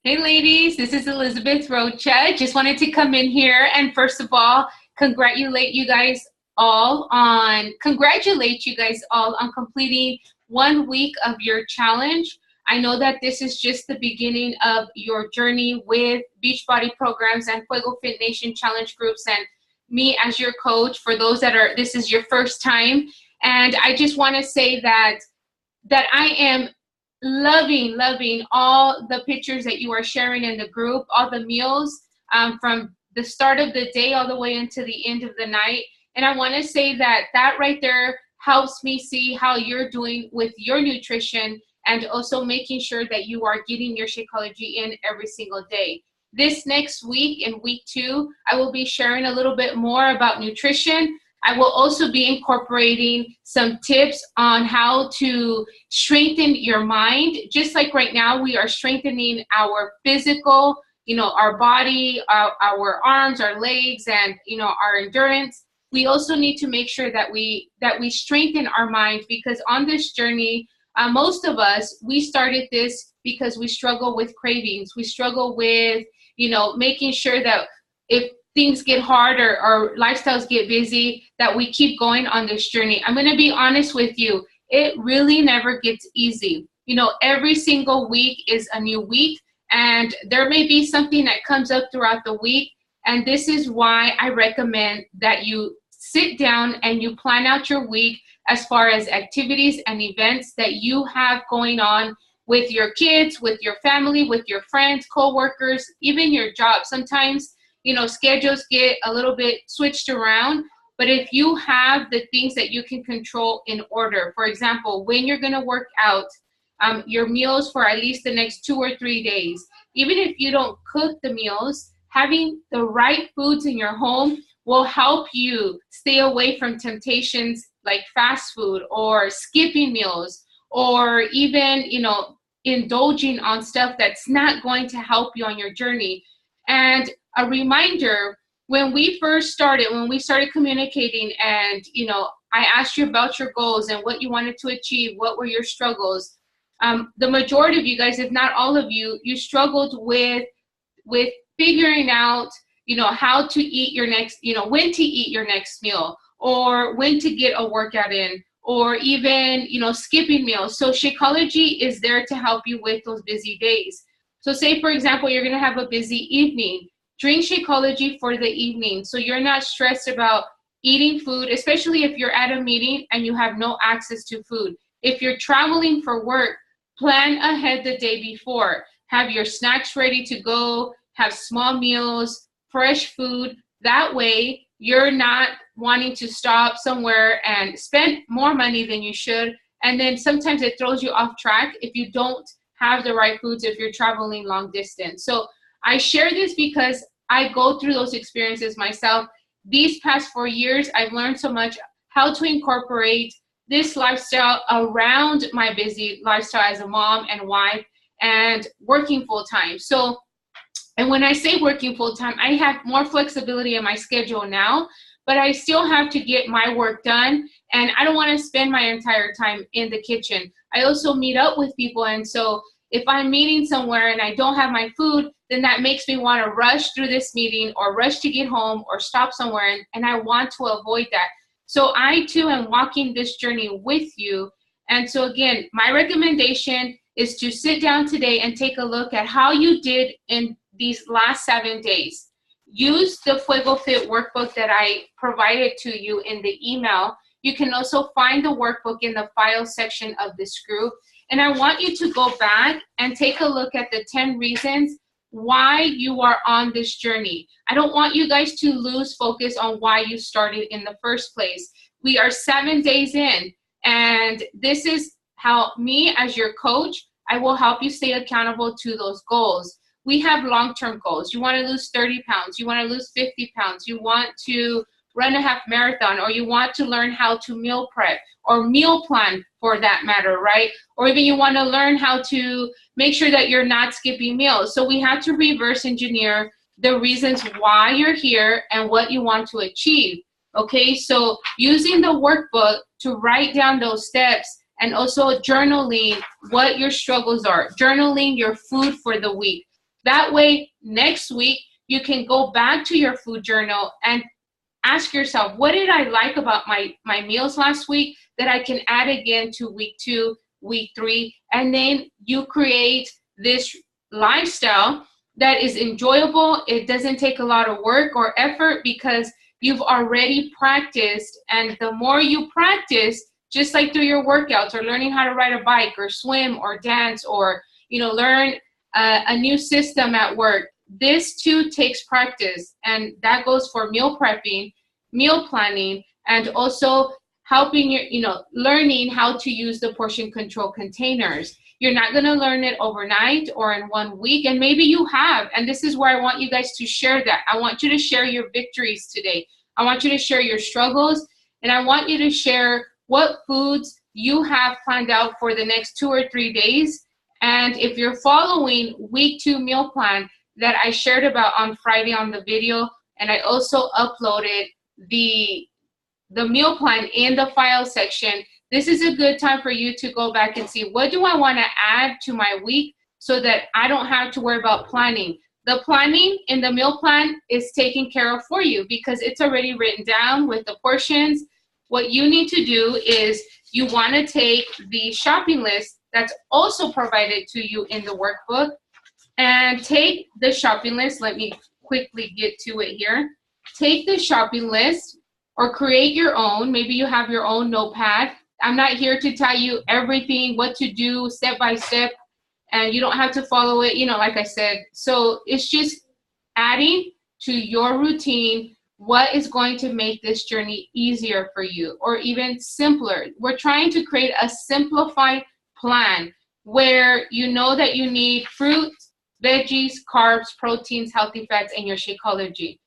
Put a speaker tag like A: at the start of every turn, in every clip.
A: Hey ladies, this is Elizabeth Rocha. Just wanted to come in here and first of all, congratulate you guys all on completing 1 week of your challenge. I know that this is just the beginning of your journey with Beachbody programs and Fuego Fit Nation challenge groups and me as your coach for those this is your first time. And I just want to say that I am loving all the pictures that you are sharing in the group, all the meals from the start of the day all the way into the end of the night. And I want to say that right there helps me see how you're doing with your nutrition and also making sure that you are getting your Shakeology in every single day. This next week, in week 2, I will be sharing a little bit more about nutrition. I will also be incorporating some tips on how to strengthen your mind. Just like right now, we are strengthening our physical, our body, our arms, our legs, and, our endurance. We also need to make sure that we strengthen our mind, because on this journey, most of us, we started this because we struggle with cravings. We struggle with, making sure that if things get hard or lifestyles get busy, that we keep going on this journey. I'm going to be honest with you. It really never gets easy. Every single week is a new week, and there may be something that comes up throughout the week. And this is why I recommend that you sit down and you plan out your week as far as activities and events that you have going on with your kids, with your family, with your friends, coworkers, even your job. Sometimes schedules get a little bit switched around, but if you have the things that you can control in order, for example, when you're going to work out, your meals for at least the next 2 or 3 days, even if you don't cook the meals, having the right foods in your home will help you stay away from temptations like fast food or skipping meals, or even, indulging on stuff that's not going to help you on your journey. And a reminder, when we started communicating, and I asked you about your goals and what you wanted to achieve, what were your struggles. The majority of you guys, if not all of you, you struggled with figuring out how to eat your next, when to eat your next meal, or when to get a workout in, or even skipping meals. So Shakeology is there to help you with those busy days. So say, for example, you're going to have a busy evening. Drink Shakeology for the evening so you're not stressed about eating food, especially if you're at a meeting and you have no access to food. If you're traveling for work, plan ahead the day before. Have your snacks ready to go, have small meals, fresh food. That way, you're not wanting to stop somewhere and spend more money than you should. And then sometimes it throws you off track if you don't have the right foods if you're traveling long distance. So I share this because I go through those experiences myself. These past 4 years, I've learned so much how to incorporate this lifestyle around my busy lifestyle as a mom and wife and working full time. So, and when I say working full time, I have more flexibility in my schedule now, but I still have to get my work done, and I don't want to spend my entire time in the kitchen. I also meet up with people, and so if I'm meeting somewhere and I don't have my food, then that makes me want to rush through this meeting or rush to get home or stop somewhere, and I want to avoid that. So I too am walking this journey with you. And so again, my recommendation is to sit down today and take a look at how you did in these last 7 days. Use the Fuego Fit workbook that I provided to you in the email. You can also find the workbook in the file section of this group. And I want you to go back and take a look at the 10 reasons why you are on this journey. I don't want you guys to lose focus on why you started in the first place. We are 7 days in, and this is how me as your coach, I will help you stay accountable to those goals. We have long-term goals. You want to lose 30 pounds. You want to lose 50 pounds. You want to run a half marathon, or you want to learn how to meal prep or meal plan for that matter, right? Or even you want to learn how to make sure that you're not skipping meals. So we have to reverse engineer the reasons why you're here and what you want to achieve. Okay, so using the workbook to write down those steps, and also journaling what your struggles are, journaling your food for the week. That way, next week, you can go back to your food journal and ask yourself, what did I like about my meals last week that I can add again to week 2, week 3, and then you create this lifestyle that is enjoyable. It doesn't take a lot of work or effort because you've already practiced, and the more you practice, just like through your workouts or learning how to ride a bike or swim or dance or learn a new system at work, this too takes practice, and that goes for meal prepping, meal planning, and also helping learning how to use the portion control containers. You're not going to learn it overnight or in 1 week, and maybe you have, and this is where I want you guys to share that. I want you to share your victories today. I want you to share your struggles, and I want you to share what foods you have planned out for the next 2 or 3 days. And if you're following week 2 meal plan that I shared about on Friday on the video, and I also uploaded the meal plan in the file section, this is a good time for you to go back and see, what do I want to add to my week so that I don't have to worry about planning. The planning in the meal plan is taken care of for you because it's already written down with the portions. What you need to do is you want to take the shopping list that's also provided to you in the workbook and take the shopping list. Let me quickly get to it here. Take the shopping list or create your own. Maybe you have your own notepad. I'm not here to tell you everything, what to do step by step, and you don't have to follow it, like I said. So it's just adding to your routine what is going to make this journey easier for you or even simpler. We're trying to create a simplified plan where you know that you need fruits, veggies, carbs, proteins, healthy fats, and your Shakeology.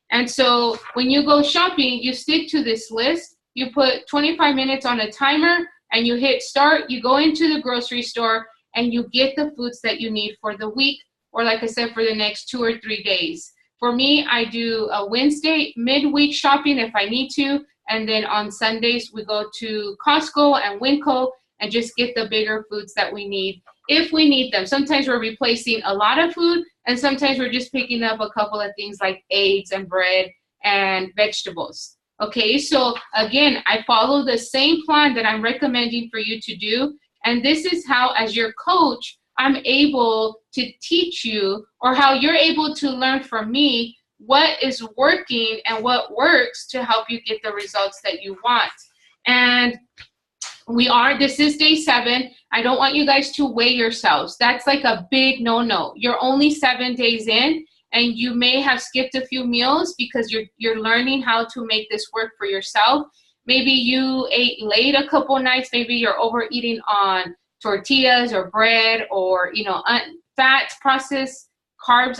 A: And so when you go shopping, you stick to this list. You put 25 minutes on a timer and you hit start. You go into the grocery store and you get the foods that you need for the week, or like I said, for the next 2 or 3 days. For me, I do a Wednesday midweek shopping if I need to. And then on Sundays, we go to Costco and Winco and just get the bigger foods that we need if we need them. Sometimes we're replacing a lot of food, and sometimes we're just picking up a couple of things like eggs and bread and vegetables. Okay, so again, I follow the same plan that I'm recommending for you to do. And this is how, as your coach, I'm able to teach you, or how you're able to learn from me what is working and what works to help you get the results that you want. And this is day 7. I don't want you guys to weigh yourselves. That's like a big no-no. You're only 7 days in, and you may have skipped a few meals because you're learning how to make this work for yourself. Maybe you ate late a couple nights. Maybe you're overeating on tortillas or bread or, fats, processed carbs,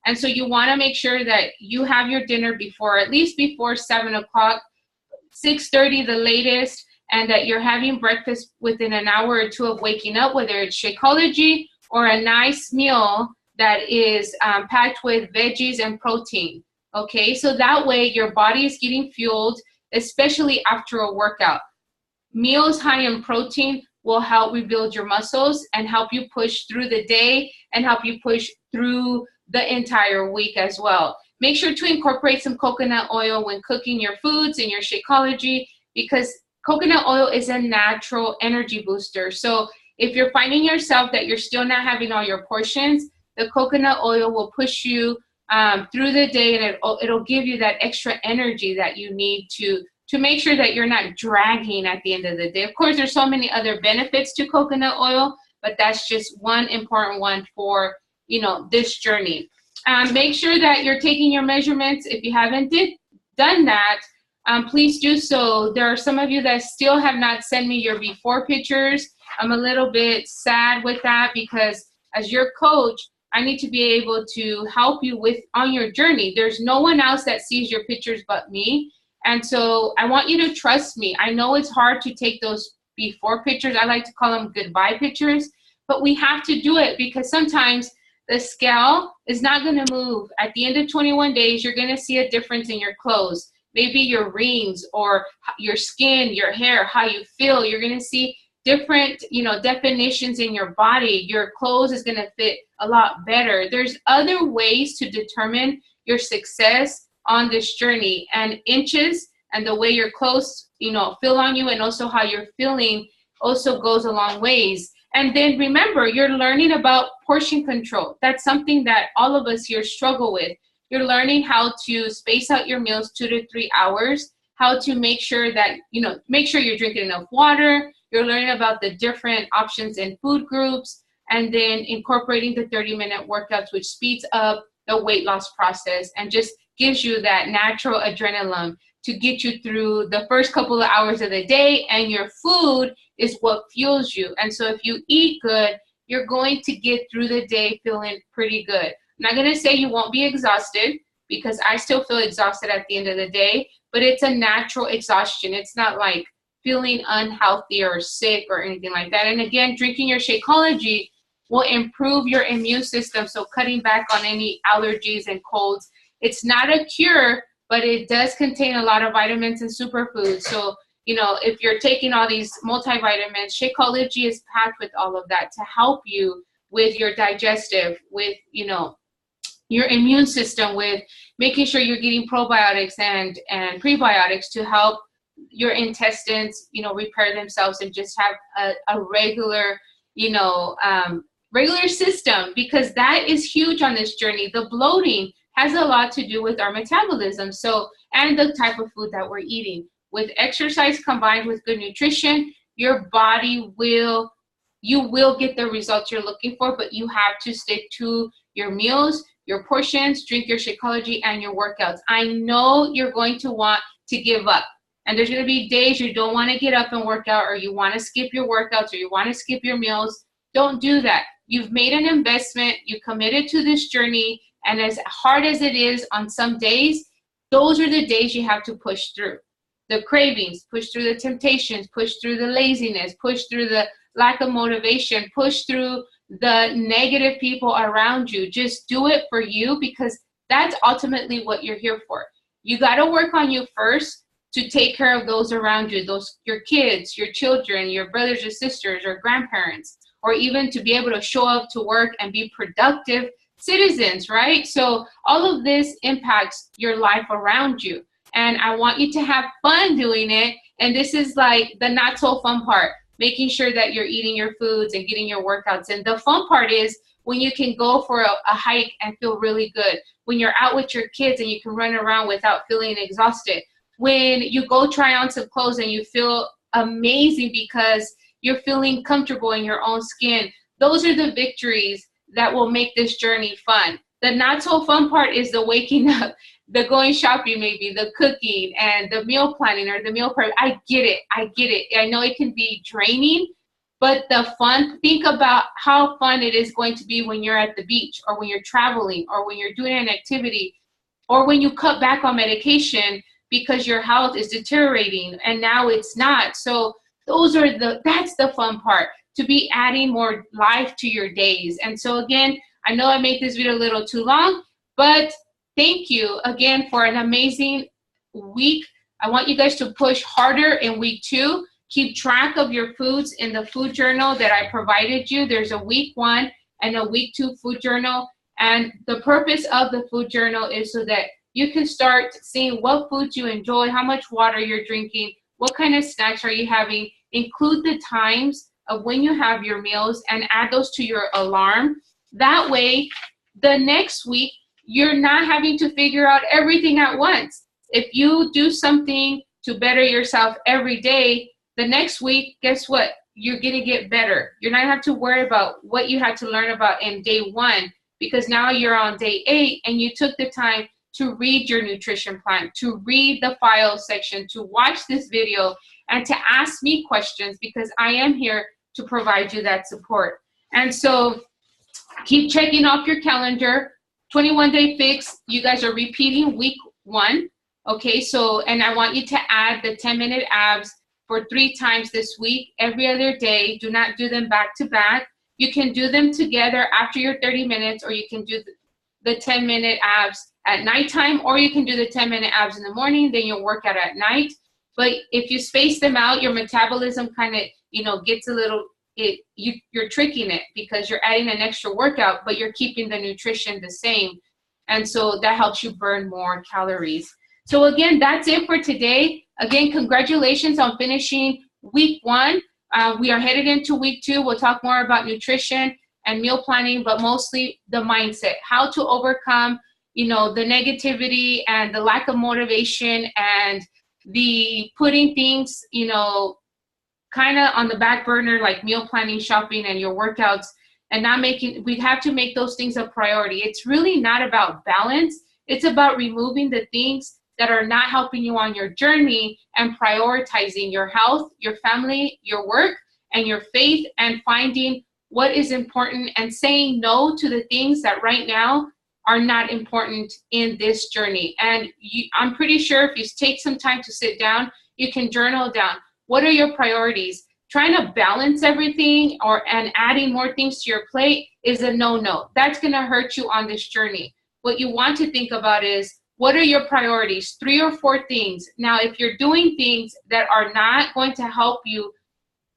A: And so you want to make sure that you have your dinner at least before 7 o'clock, 6:30 the latest, and that you're having breakfast within an hour or 2 of waking up, whether it's Shakeology or a nice meal that is packed with veggies and protein. Okay, so that way your body is getting fueled, especially after a workout. Meals high in protein will help rebuild your muscles and help you push through the day and help you push through the entire week as well. Make sure to incorporate some coconut oil when cooking your foods and your Shakeology, because coconut oil is a natural energy booster. So if you're finding yourself that you're still not having all your portions, the coconut oil will push you through the day, and it'll give you that extra energy that you need to make sure that you're not dragging at the end of the day. Of course, there's so many other benefits to coconut oil, but that's just one important one for, this journey. Make sure that you're taking your measurements. If you haven't done that, please do so. There are some of you that still have not sent me your before pictures. I'm a little bit sad with that because as your coach, I need to be able to help you on your journey. There's no one else that sees your pictures but me. And so I want you to trust me. I know it's hard to take those before pictures. I like to call them goodbye pictures, but we have to do it because sometimes the scale is not going to move. At the end of 21 days, you're going to see a difference in your clothes, maybe your rings or your skin, your hair, how you feel. You're going to see different, you know, definitions in your body. Your clothes is going to fit a lot better. There's other ways to determine your success on this journey, and inches and the way your clothes, you know, feel on you, and also how you're feeling also goes a long ways. And then remember, you're learning about portion control. That's something that all of us here struggle with. You're learning how to space out your meals 2 to 3 hours, how to make sure that, you know, make sure you're drinking enough water. You're learning about the different options in food groups, and then incorporating the 30-minute workouts, which speeds up the weight loss process and just gives you that natural adrenaline to get you through the first couple of hours of the day. And your food is what fuels you. And so if you eat good, you're going to get through the day feeling pretty good. I'm not going to say you won't be exhausted, because I still feel exhausted at the end of the day, but it's a natural exhaustion. It's not like feeling unhealthy or sick or anything like that. And again, drinking your Shakeology will improve your immune system. So cutting back on any allergies and colds. It's not a cure, but it does contain a lot of vitamins and superfoods. So, you know, if you're taking all these multivitamins, Shakeology is packed with all of that to help you with your digestive, with, you know, your immune system, with making sure you're getting probiotics and prebiotics to help your intestines, you know, repair themselves and just have a regular, you know, regular system, because that is huge on this journey. The bloating has a lot to do with our metabolism. So, and the type of food that we're eating. With exercise combined with good nutrition, your body will, you will get the results you're looking for, but you have to stick to your meals, your portions, drink your Shakeology, and your workouts. I know you're going to want to give up. And there's going to be days you don't want to get up and work out, or you want to skip your workouts, or you want to skip your meals. Don't do that. You've made an investment. You committed to this journey. And as hard as it is on some days, those are the days you have to push through. The cravings, push through the temptations, push through the laziness, push through the lack of motivation, push through the negative people around you. Just do it for you, because that's ultimately what you're here for. You got to work on you first to take care of those around you, those, your kids, your children, your brothers or sisters or grandparents, or even to be able to show up to work and be productive citizens, right? So all of this impacts your life around you. And I want you to have fun doing it. And this is like the not so fun part, making sure that you're eating your foods and getting your workouts. And the fun part is when you can go for a hike and feel really good, when you're out with your kids and you can run around without feeling exhausted, when you go try on some clothes and you feel amazing because you're feeling comfortable in your own skin. Those are the victories that will make this journey fun. The not so fun part is the waking up, the going shopping, maybe the cooking and the meal planning or the meal prep. I get it. I know it can be draining, but the fun, think about how fun it is going to be when you're at the beach, or when you're traveling, or when you're doing an activity, or when you cut back on medication because your health is deteriorating and now it's not. So that's the fun part, to be adding more life to your days. And so again, I know I made this video a little too long, but thank you again for an amazing week. I want you guys to push harder in week 2. Keep track of your foods in the food journal that I provided you. There's a week 1 and a week 2 food journal. And the purpose of the food journal is so that you can start seeing what foods you enjoy, how much water you're drinking, what kind of snacks are you having. Include the times of when you have your meals and add those to your alarm. That way, the next week, you're not having to figure out everything at once. If you do something to better yourself every day, the next week, guess what? You're going to get better. You're not going to have to worry about what you had to learn about in day 1, because now you're on day 8 and you took the time to read your nutrition plan, to read the file section, to watch this video, and to ask me questions, because I am here to provide you that support. And so keep checking off your calendar. 21-day fix, you guys are repeating week 1. Okay, so, and I want you to add the 10-minute abs for 3 times this week, every other day. Do not do them back to back. You can do them together after your 30 minutes, or you can do the 10-minute abs at nighttime, or you can do the 10-minute abs in the morning, then you'll work out at night. But if you space them out, your metabolism kind of, you know, gets a little, you're tricking it because you're adding an extra workout, but you're keeping the nutrition the same. And so that helps you burn more calories. So again, that's it for today. Again, congratulations on finishing week 1. We are headed into week 2. We'll talk more about nutrition and meal planning, but mostly the mindset, how to overcome, you know, the negativity and the lack of motivation and the putting things, you know, kind of on the back burner, like meal planning, shopping, and your workouts, and not making, we have to make those things a priority. It's really not about balance. It's about removing the things that are not helping you on your journey and prioritizing your health, your family, your work, and your faith, and finding what is important and saying no to the things that right now are not important in this journey. And I'm pretty sure if you take some time to sit down, you can journal down, what are your priorities? Trying to balance everything and adding more things to your plate is a no-no. That's gonna hurt you on this journey. What you want to think about is, what are your priorities? 3 or 4 things. Now, if you're doing things that are not going to help you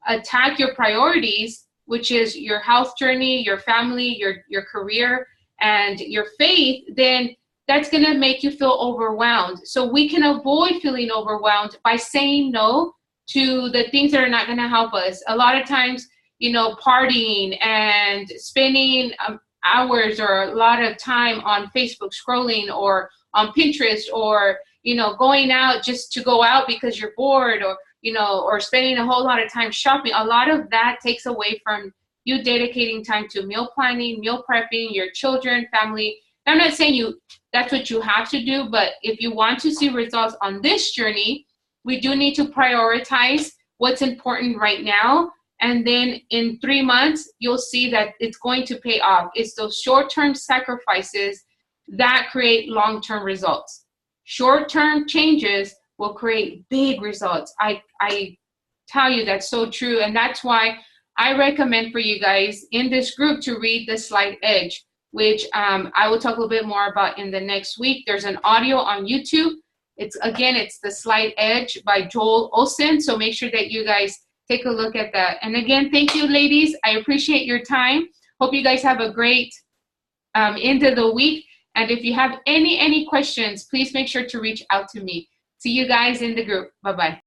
A: attack your priorities, which is your health journey, your family, your career, and your faith, then that's going to make you feel overwhelmed. So we can avoid feeling overwhelmed by saying no to the things that are not going to help us. A lot of times, you know, partying and spending hours or a lot of time on Facebook scrolling or on Pinterest, or, you know, going out just to go out because you're bored, or, you know, or spending a whole lot of time shopping. A lot of that takes away from you dedicating time to meal planning, meal prepping, your children, family. I'm not saying that's what you have to do, but if you want to see results on this journey, we do need to prioritize what's important right now. And then in 3 months, you'll see that it's going to pay off. It's those short-term sacrifices that create long-term results. Short-term changes will create big results. I tell you, that's so true. And that's why I recommend for you guys in this group to read The Slight Edge, which I will talk a little bit more about in the next week. There's an audio on YouTube. It's The Slight Edge by Joel Olson. So make sure that you guys take a look at that. And again, thank you, ladies. I appreciate your time. Hope you guys have a great end of the week. And if you have any questions, please make sure to reach out to me. See you guys in the group. Bye-bye.